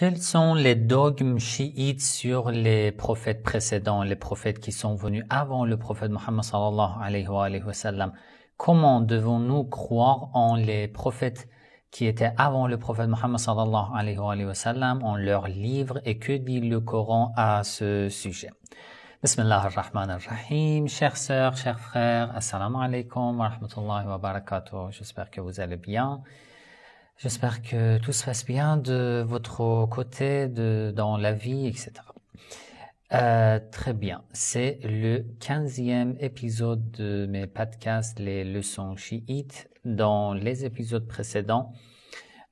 Quels sont les dogmes chiites sur les prophètes précédents, les prophètes qui sont venus avant le prophète Mohammed sallallahu alayhi wa sallam? Comment devons-nous croire en les prophètes qui étaient avant le prophète Mohammed sallallahu alayhi wa sallam, en leurs livres, et que dit le Coran à ce sujet? Bismillah ar-Rahman ar-Rahim. Chères sœurs, chers frères, assalamu alaikum wa rahmatullahi wa barakatuh. J'espère que vous allez bien. J'espère que tout se passe bien de votre côté, dans la vie, etc. Très bien. C'est le 15e épisode de mes podcasts, les leçons chiites. Dans les épisodes précédents,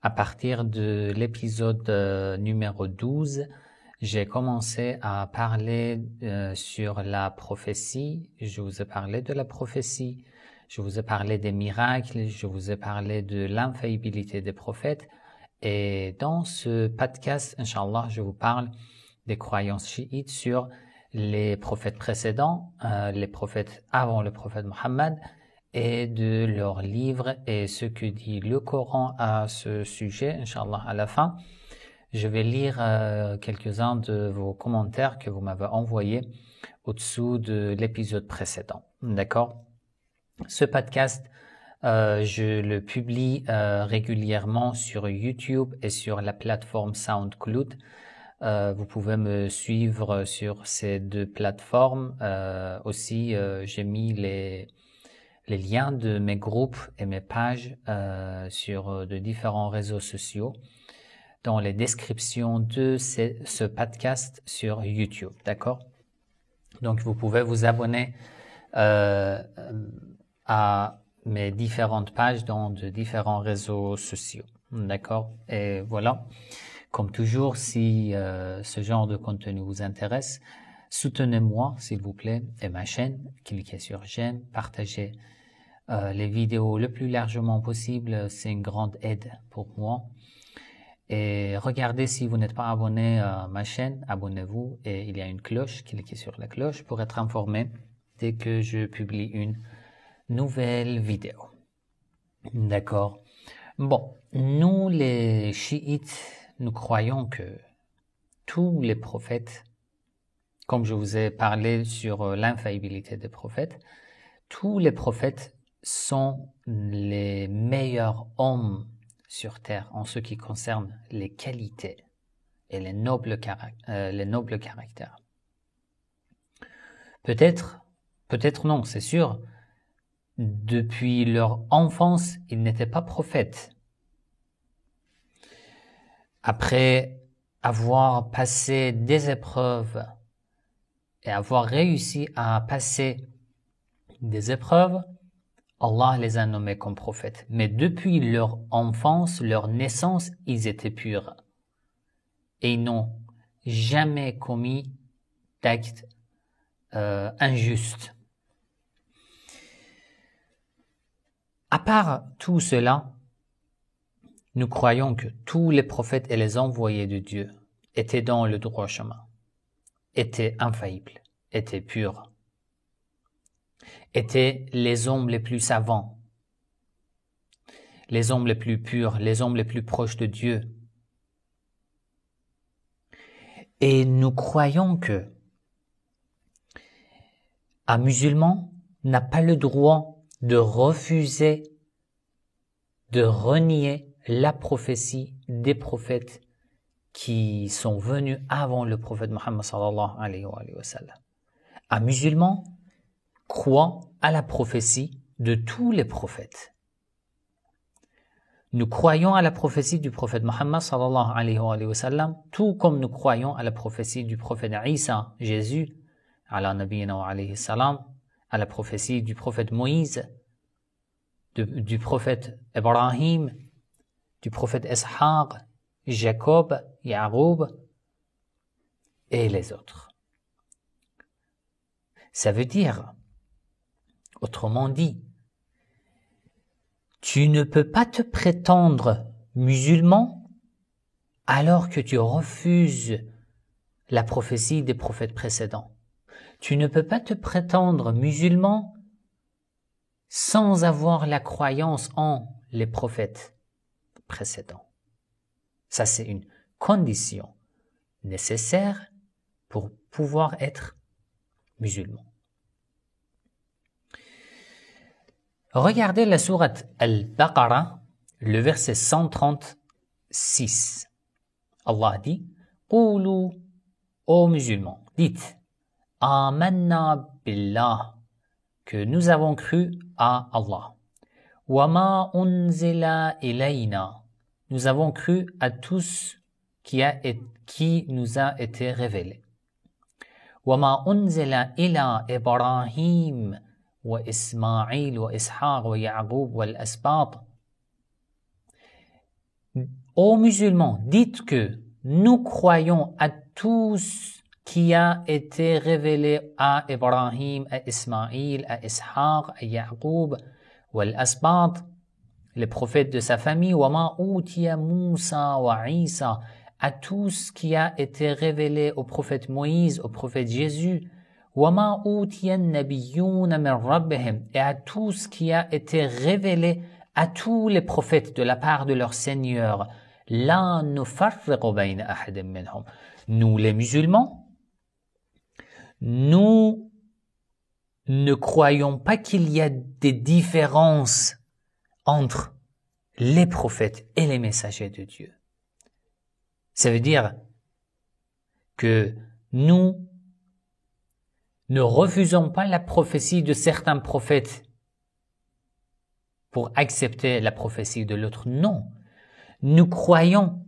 à partir de l'épisode numéro 12, j'ai commencé à parler sur la prophétie. Je vous ai parlé de la prophétie. Je vous ai parlé des miracles, je vous ai parlé de l'infaillibilité des prophètes. Et dans ce podcast, Inch'Allah, je vous parle des croyances chiites sur les prophètes précédents, les prophètes avant le prophète Mohammed, et de leurs livres et ce que dit le Coran à ce sujet. Inch'Allah, à la fin, je vais lire quelques-uns de vos commentaires que vous m'avez envoyés au-dessous de l'épisode précédent. D'accord ? Ce podcast, je le publie régulièrement sur YouTube et sur la plateforme SoundCloud. Vous pouvez me suivre sur ces deux plateformes. Aussi, j'ai mis les liens de mes groupes et mes pages sur de différents réseaux sociaux dans les descriptions de ce podcast sur YouTube. D'accord? Donc, vous pouvez vous abonner à mes différentes pages dans de différents réseaux sociaux. D'accord? Et voilà. Comme toujours, si ce genre de contenu vous intéresse, soutenez-moi, s'il vous plaît, et ma chaîne. Cliquez sur j'aime, partagez les vidéos le plus largement possible. C'est une grande aide pour moi. Et regardez, si vous n'êtes pas abonné à ma chaîne, abonnez-vous. Et il y a une cloche, cliquez sur la cloche pour être informé dès que je publie une nouvelle vidéo. D'accord. Bon, nous les chiites, nous croyons que tous les prophètes, comme je vous ai parlé sur l'infaillibilité des prophètes, tous les prophètes sont les meilleurs hommes sur terre en ce qui concerne les qualités et les nobles caractères. Peut-être non, c'est sûr. Depuis leur enfance, ils n'étaient pas prophètes. Après avoir passé des épreuves et avoir réussi à passer des épreuves, Allah les a nommés comme prophètes. Mais depuis leur enfance, leur naissance, ils étaient purs. Et ils n'ont jamais commis d'actes injustes. À part tout cela, nous croyons que tous les prophètes et les envoyés de Dieu étaient dans le droit chemin, étaient infaillibles, étaient purs, étaient les hommes les plus savants, les hommes les plus purs, les hommes les plus proches de Dieu. Et nous croyons que un musulman n'a pas le droit de refuser, de renier la prophétie des prophètes qui sont venus avant le prophète Mohammed sallallahu alayhi wa sallam. Un musulman croit à la prophétie de tous les prophètes. Nous croyons à la prophétie du prophète Mohammed sallallahu alayhi wa sallam, tout comme nous croyons à la prophétie du prophète Isa, Jésus, ala nabiyina wa alayhi salam, à la prophétie du prophète Moïse, du prophète Ibrahim, du prophète Ishaq, Jacob, Ya'qub et les autres. Ça veut dire, autrement dit, tu ne peux pas te prétendre musulman alors que tu refuses la prophétie des prophètes précédents. Tu ne peux pas te prétendre musulman sans avoir la croyance en les prophètes précédents. Ça, c'est une condition nécessaire pour pouvoir être musulman. Regardez la sourate Al-Baqarah, le verset 136. Allah dit « Qoulou, ô musulmans, dites « Amanna billah » que nous avons cru à Allah. « Wa ma unzila ilayna » nous avons cru à tout ce qui nous a été révélé. « Wa ma unzila ila Ibrahim » wa Ismaïl, wa Ishaq, wa Ya'qub, wa al-Asbat. Ô musulmans, dites que nous croyons à tout ce qui a été révélé à Ibrahim, à Ismaïl, à Ishaq, à Ya'qub, wa al-Asbat, les prophètes de sa famille, wa ma utiya Moussa wa Isa, à tout ce qui a été révélé au prophète Moïse, au prophète Jésus, وَمَا أُوتِيَ النَّبِيُّونَ مِنْ رَبِّهِمْ et à tout ce qui a été révélé à tous les prophètes de la part de leur Seigneur. لَا نُفَرِّقُ بَيْنَ أَحَدٍ مِّنْهُمْ. Nous les musulmans, nous ne croyons pas qu'il y a des différences entre les prophètes et les messagers de Dieu. Ça veut dire que nous ne refusons pas la prophétie de certains prophètes pour accepter la prophétie de l'autre. Non. Nous croyons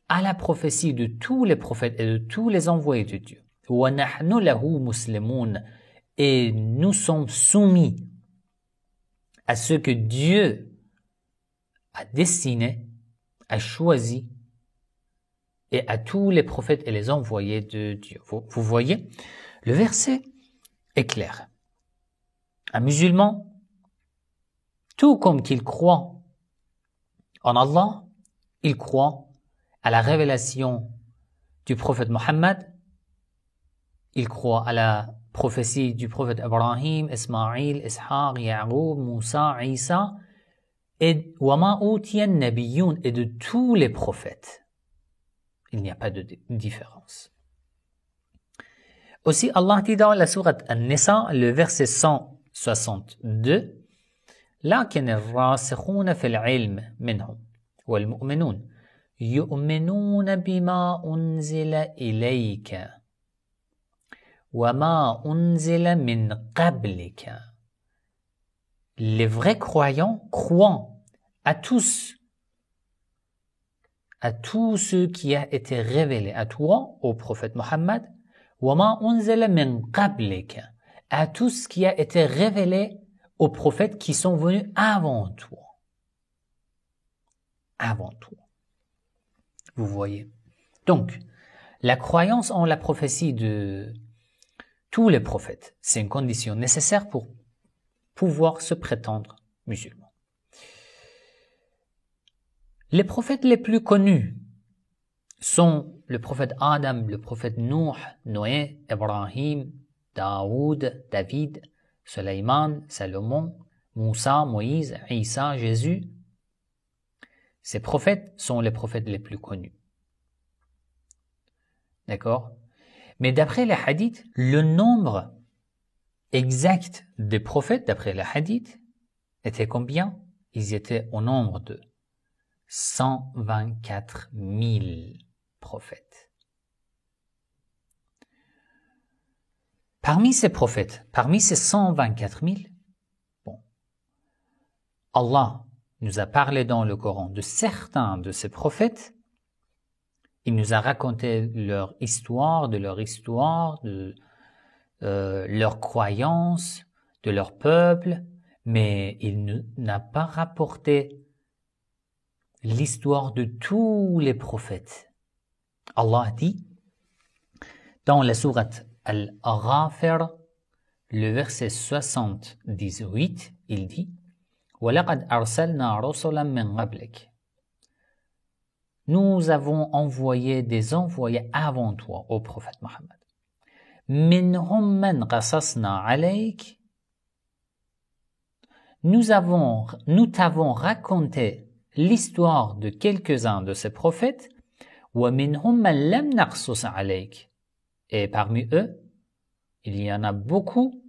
à la prophétie de tous les prophètes et de tous les envoyés de Dieu. وَنَحْنُ لَهُ مُسْلِمُونَ et nous sommes soumis à ce que Dieu a destiné, a choisi et à tous les prophètes et les envoyés de Dieu. Vous voyez, le verset est clair. Un musulman, tout comme qu'il croit en Allah, il croit à la révélation du prophète Mohammed, il croit à la prophétie du prophète Ibrahim, Ismaïl, Ishaq, Ya'qub, Moussa, Isa, et وَمَا أُوتِيَ النَّبِيُّونَ et de tous les prophètes. Il n'y a pas de différence. Aussi, Allah dit dans la sourate An-Nisa, le verset 162, لكن الراسخون في العلم منهم والمؤمنون يؤمنون بما أنزل إليك وما أنزل من قبلك. Les vrais croyants croient à tout ce qui a été révélé à toi, au prophète Mohammed, وَمَا أُنزِلَ مِنْ قَبْلِكَ à tout ce qui a été révélé aux prophètes qui sont venus avant toi. Avant toi. Vous voyez. Donc, la croyance en la prophétie de tous les prophètes, c'est une condition nécessaire pour pouvoir se prétendre musulman. Les prophètes les plus connus sont le prophète Adam, le prophète Nuh, Noé, Ibrahim, Daoud, David, Sulayman, Salomon, Moussa, Moïse, Isa, Jésus. Ces prophètes sont les prophètes les plus connus. D'accord? Mais d'après les hadiths, le nombre exact des prophètes, d'après les hadiths, était combien? Ils étaient au nombre de 124 000 prophètes. Parmi ces prophètes, parmi ces 124 000, Allah nous a parlé dans le Coran de certains de ces prophètes. Il nous a raconté leur histoire, de leurs croyances, de leur peuple, mais il n'a pas rapporté l'histoire de tous les prophètes. Allah dit dans la sourate Al-Ghafir, le verset 78, il dit وَلَقَدْ أَرْسَلْنَا رُسُلًا مِنْ قَبْلِكَ. Nous avons envoyé des envoyés avant toi, ô prophète Mohammed. مِنْهُمْ مَنْ قَصَصْنَا عَلَيْكَ. Nous t'avons raconté l'histoire de quelques-uns de ces prophètes. وَمِنْهُمْ مَنْ لَمْ نَقْصُصْ عَلَيْكَ. Et parmi eux, il y en a beaucoup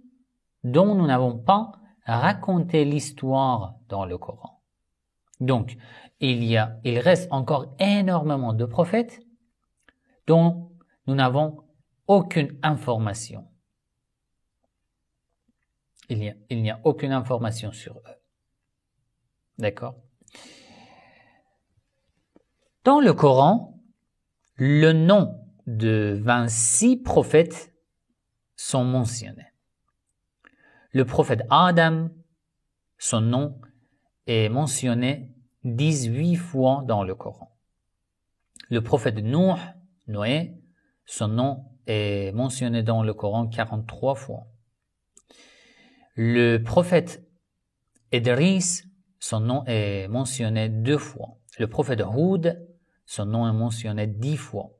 dont nous n'avons pas raconté l'histoire dans le Coran. Donc, il reste encore énormément de prophètes dont nous n'avons aucune information. Il n'y a aucune information sur eux. D'accord? Dans le Coran, le nom de 26 prophètes sont mentionnés. Le prophète Adam, son nom est mentionné 18 fois dans le Coran. Le prophète Noé, son nom est mentionné dans le Coran 43 fois. Le prophète Idris, son nom est mentionné 2 fois. Le prophète Houd, son nom est mentionné 10 fois.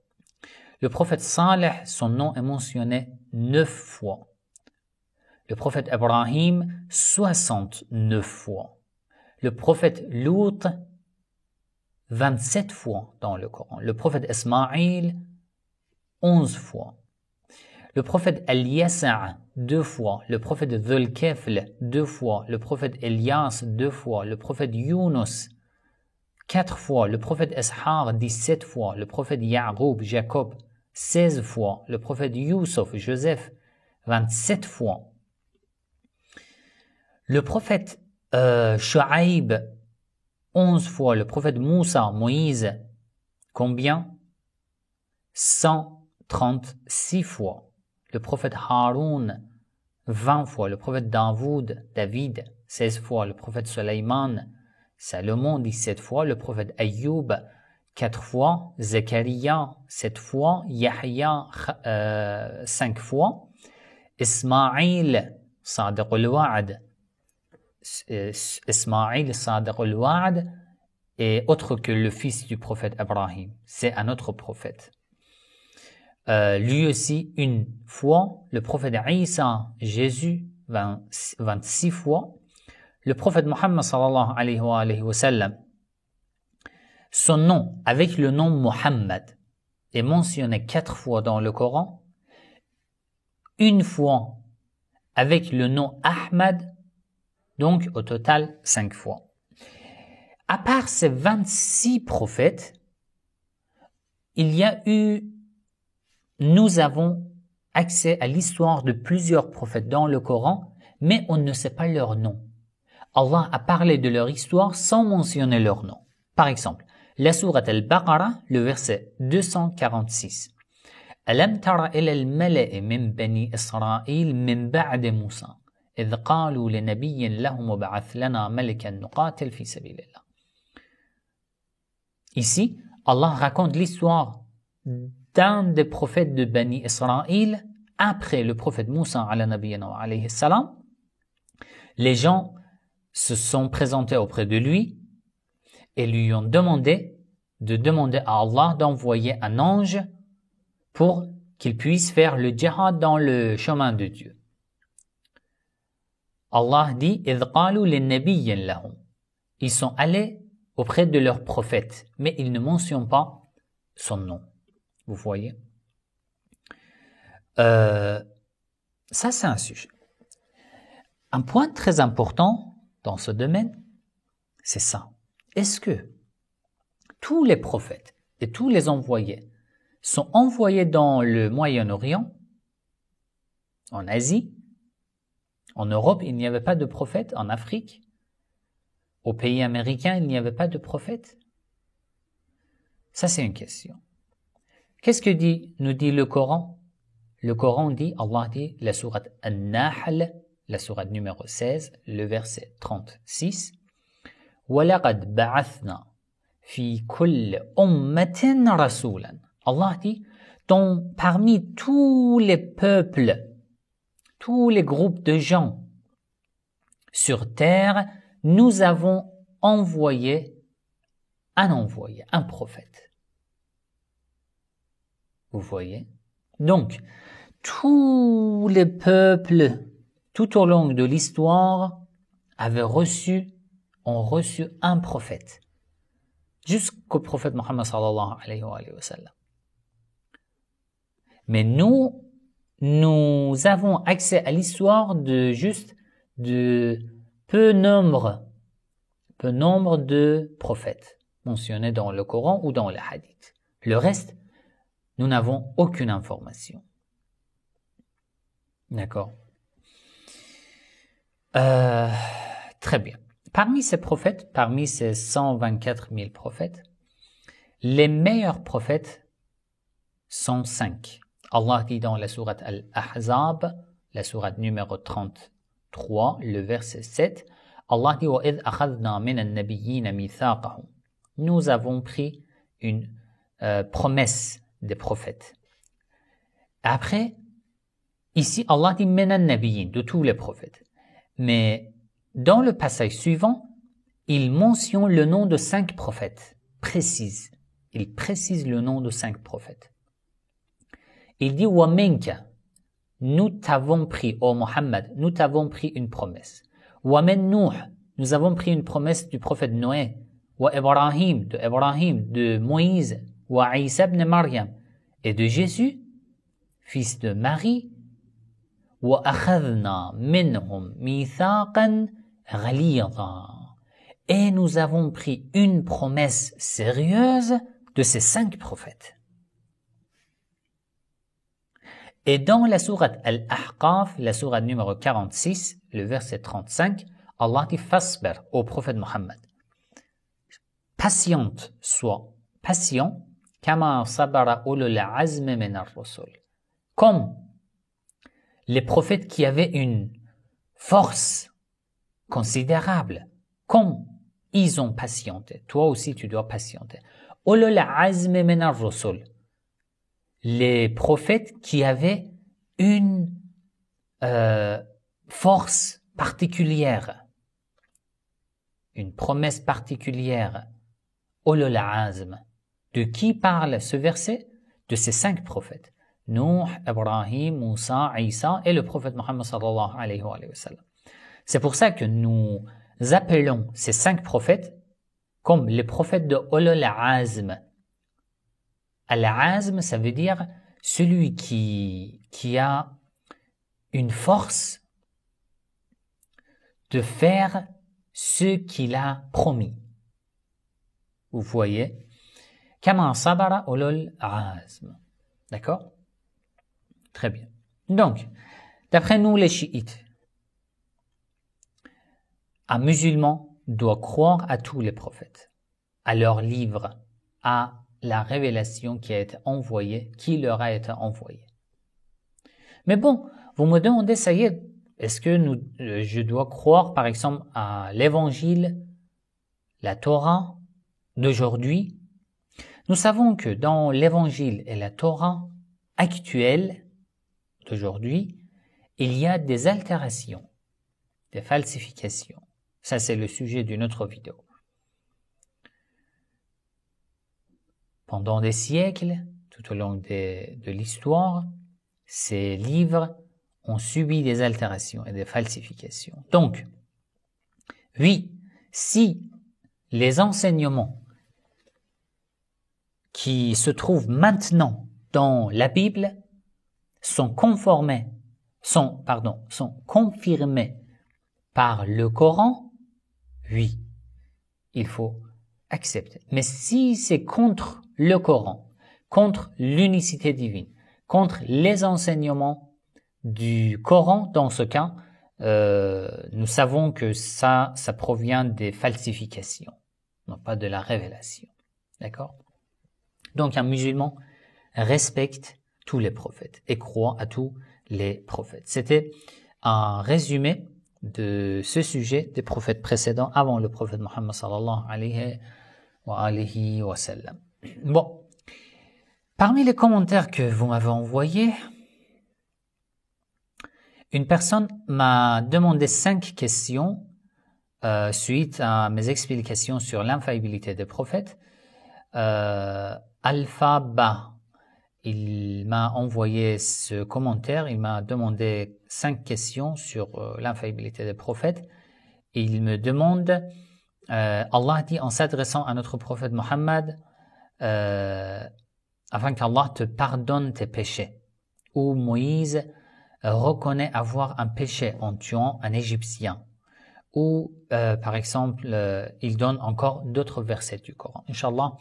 Le prophète Saleh, son nom est mentionné 9 fois. Le prophète Ibrahim, 69 fois. Le prophète Lut, 27 fois dans le Coran. Le prophète Ismaïl, 11 fois. Le prophète Al-Yasa', 2 fois. Le prophète Dhul-Kifl, 2 fois. Le prophète Elias, 2 fois. Le prophète Yunus, 4 fois. Le prophète Ishaq, 17 fois. Le prophète Ya'qub, Jacob, 16 fois. Le prophète Youssef, Joseph, 27 fois. Le prophète Shu'aib, 11 fois. Le prophète Moussa, Moïse, combien? 136 fois. Le prophète Haroun, 20 fois. Le prophète David, 16 fois. Le prophète Sulayman, Salomon, 17 fois. Le prophète Ayyub, 4 fois. Zakaria, 7 fois. Yahya, 5 fois. Ismaïl, Sadiq al-Wa'd, est autre que le fils du prophète Ibrahim. C'est un autre prophète. Lui aussi, une fois. Le prophète Isa, Jésus, 26 fois. Le prophète Muhammad sallallahu alayhi wa sallam, son nom, avec le nom Muhammad, est mentionné 4 fois dans le Coran. Une fois avec le nom Ahmad, donc au total 5 fois. À part ces 26 prophètes, nous avons accès à l'histoire de plusieurs prophètes dans le Coran, mais on ne sait pas leur nom. Allah a parlé de leur histoire sans mentionner leur nom. Par exemple, la sourate Al-Baqarah, le verset 246. ألم تر إلى الملأ من بني إسرائيل من بعد موسى إذ قالوا لنبي لهم ابعث لنا ملكا نقاتل في سبيل الله. Ici, Allah raconte l'histoire d'un des prophètes de Bani Israël après le prophète Moussa alayhi salam. Les gens se sont présentés auprès de lui et lui ont demandé à Allah d'envoyer un ange pour qu'il puisse faire le djihad dans le chemin de Dieu. Allah dit إِذْ قَالُوا لِلنَّبِيٍّ لَهُمْ. Ils sont allés auprès de leur prophète, mais ils ne mentionnent pas son nom. Vous voyez? Ça, c'est un sujet. Un point très important dans ce domaine, c'est ça. Est-ce que tous les prophètes et tous les envoyés sont envoyés dans le Moyen-Orient, en Asie, en Europe, il n'y avait pas de prophète, en Afrique, aux pays américains, il n'y avait pas de prophète? Ça, c'est une question. Qu'est-ce que nous dit le Coran? Le Coran dit, Allah dit, la sourate An-Nahl, la sourate numéro 16, le verset 36, وَلَقَدْ بَعَثْنَا فِي كُلِّ أُمَّةٍ رَسُولًا. Allah dit, parmi tous les peuples, tous les groupes de gens sur terre, nous avons envoyé un prophète. Vous voyez? Donc, tous les peuples, tout au long de l'histoire, ont reçu un prophète. jusqu'au prophète Mohammed sallallahu alayhi wa sallam. Mais nous avons accès à l'histoire de peu nombre de prophètes mentionnés dans le Coran ou dans les hadiths. Le reste, nous n'avons aucune information. D'accord. Très bien. Parmi ces prophètes, parmi ces 124 000 prophètes, les meilleurs prophètes sont 5. Allah dit dans la sourate Al-Ahzab, la sourate numéro 33, le verset 7, Allah dit وَإِذْ أَخَذْنَا مِنَ النَّبِيِّينَ مِيثَاقَهُمْ. Nous avons pris une promesse des prophètes. Après, ici, Allah dit مِنَ النَّبِيِّينَ, de tous les prophètes. Mais dans le passage suivant, il mentionne le nom de 5 prophètes, précise. Il précise le nom de 5 prophètes. Il dit وَمِنْكَ, nous t'avons pris, ô Mohammed, nous t'avons pris une promesse. وَمِنْ نُوح, nous avons pris une promesse du prophète Noé. وَإِبْرَاهِيم, de Ibrahim, de Moïse. وَعِيسَى ibn Maryam, et de Jésus, fils de Marie. وَأَخَذْنَا مِنْهُمْ مِيثَاقًا غَلِيظًا, et nous avons pris une promesse sérieuse de ces 5 prophètes. Et dans la sourate Al-Ahqaf, la sourate numéro 46, le verset 35, Allah dit fasbir au prophète Mohammed. Patiente sois, patient, kama sabara ulul azmi min ar-rusul. Comme les prophètes qui avaient une force considérable, comme ils ont patienté, toi aussi tu dois patienter. Ulul azmi min ar-rusul. Les prophètes qui avaient une force particulière, une promesse particulière. Ulul azm. De qui parle ce verset? De ces 5 prophètes. Nuh, Ibrahim, Moussa, Isa et le prophète Mohammed sallallahu alayhi wa sallam. C'est pour ça que nous appelons ces 5 prophètes comme les prophètes de Ulul azm. Al-azm, ça veut dire celui qui a une force de faire ce qu'il a promis. Vous voyez? Kama sabara ulul azm. D'accord? Très bien. Donc, d'après nous les chiites, un musulman doit croire à tous les prophètes, à leurs livres, à la révélation qui a été envoyée, qui leur a été envoyée. Mais bon, vous me demandez, ça y est, est-ce que je dois croire par exemple à l'évangile, la Torah d'aujourd'hui? Nous savons que dans l'évangile et la Torah actuelle d'aujourd'hui, il y a des altérations, des falsifications. Ça, c'est le sujet d'une autre vidéo. Pendant des siècles, tout au long de l'histoire, ces livres ont subi des altérations et des falsifications. Donc, oui, si les enseignements qui se trouvent maintenant dans la Bible sont confirmés par le Coran, oui, il faut accepter. Mais si c'est contre le Coran, contre l'unicité divine, contre les enseignements du Coran, dans ce cas, nous savons que ça provient des falsifications, non pas de la révélation. D'accord? Donc un musulman respecte tous les prophètes et croit à tous les prophètes. C'était un résumé de ce sujet des prophètes précédents avant le prophète Mohammed sallallahu alayhi wa sallam. Bon, parmi les commentaires que vous m'avez envoyés, une personne m'a demandé 5 questions suite à mes explications sur l'infaillibilité des prophètes. Alpha Ba, il m'a envoyé ce commentaire, il m'a demandé 5 questions sur l'infaillibilité des prophètes et il me demande Allah dit en s'adressant à notre prophète Mohammed, afin qu'Allah te pardonne tes péchés. Ou Moïse reconnaît avoir un péché en tuant un Égyptien. Ou, par exemple, il donne encore d'autres versets du Coran. Inch'Allah,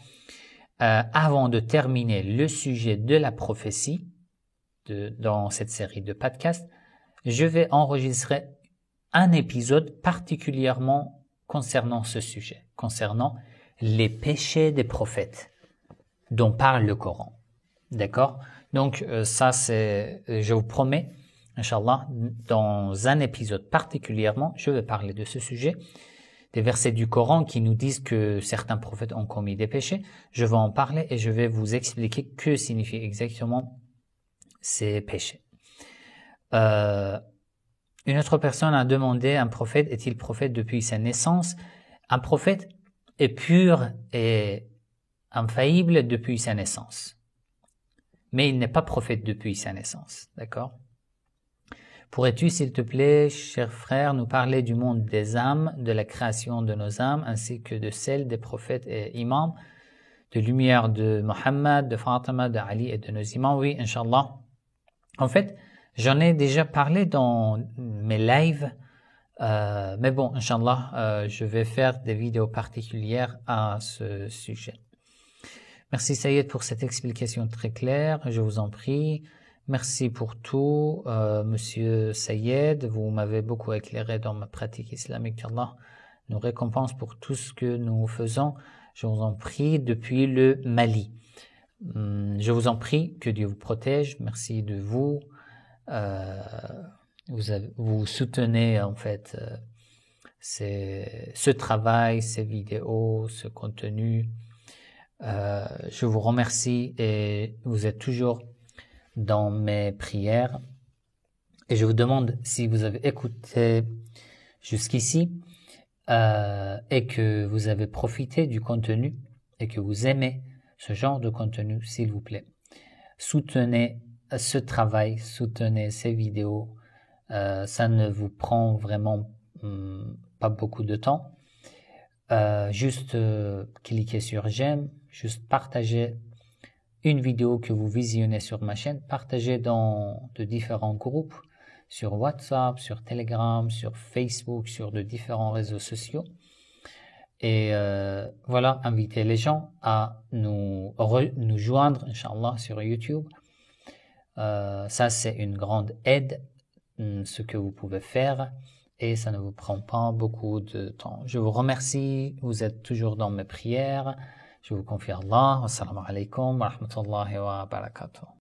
avant de terminer le sujet de la prophétie, dans cette série de podcasts, je vais enregistrer un épisode particulièrement concernant ce sujet, concernant les péchés des prophètes dont parle le Coran. D'accord? Donc ça c'est, je vous promets, Inch'Allah, dans un épisode particulièrement, je vais parler de ce sujet, des versets du Coran qui nous disent que certains prophètes ont commis des péchés. Je vais en parler et je vais vous expliquer que signifient exactement ces péchés. Une autre personne a demandé, un prophète est-il prophète depuis sa naissance? Un prophète est pur et infaillible depuis sa naissance. Mais il n'est pas prophète depuis sa naissance. D'accord? Pourrais-tu, s'il te plaît, cher frère, nous parler du monde des âmes, de la création de nos âmes, ainsi que de celle des prophètes et imams, de lumière de Mohammed, de Fatima, de Ali et de nos imams? Oui, Inch'Allah. En fait, j'en ai déjà parlé dans mes lives, mais bon, Inch'Allah, je vais faire des vidéos particulières à ce sujet. Merci Sayed pour cette explication très claire, je vous en prie. Merci pour tout, Monsieur Sayed, vous m'avez beaucoup éclairé dans ma pratique islamique. Allah nous récompense pour tout ce que nous faisons, je vous en prie, depuis le Mali. Je vous en prie, que Dieu vous protège, merci de vous. Vous soutenez en fait ce travail, ces vidéos, ce contenu. Je vous remercie et vous êtes toujours dans mes prières. Et je vous demande si vous avez écouté jusqu'ici et que vous avez profité du contenu et que vous aimez ce genre de contenu, s'il vous plaît, soutenez ce travail, soutenez ces vidéos. Ça ne vous prend vraiment pas beaucoup de temps. Juste cliquez sur j'aime, juste partagez une vidéo que vous visionnez sur ma chaîne, partagez dans de différents groupes, sur WhatsApp, sur Telegram, sur Facebook, sur de différents réseaux sociaux. Et voilà, invitez les gens à nous joindre, Inch'Allah, sur YouTube. Ça, c'est une grande aide, ce que vous pouvez faire, et ça ne vous prend pas beaucoup de temps. Je vous remercie, vous êtes toujours dans mes prières. Je vous confie à Allah. Assalamu alaikum wa rahmatullahi wa barakatuh.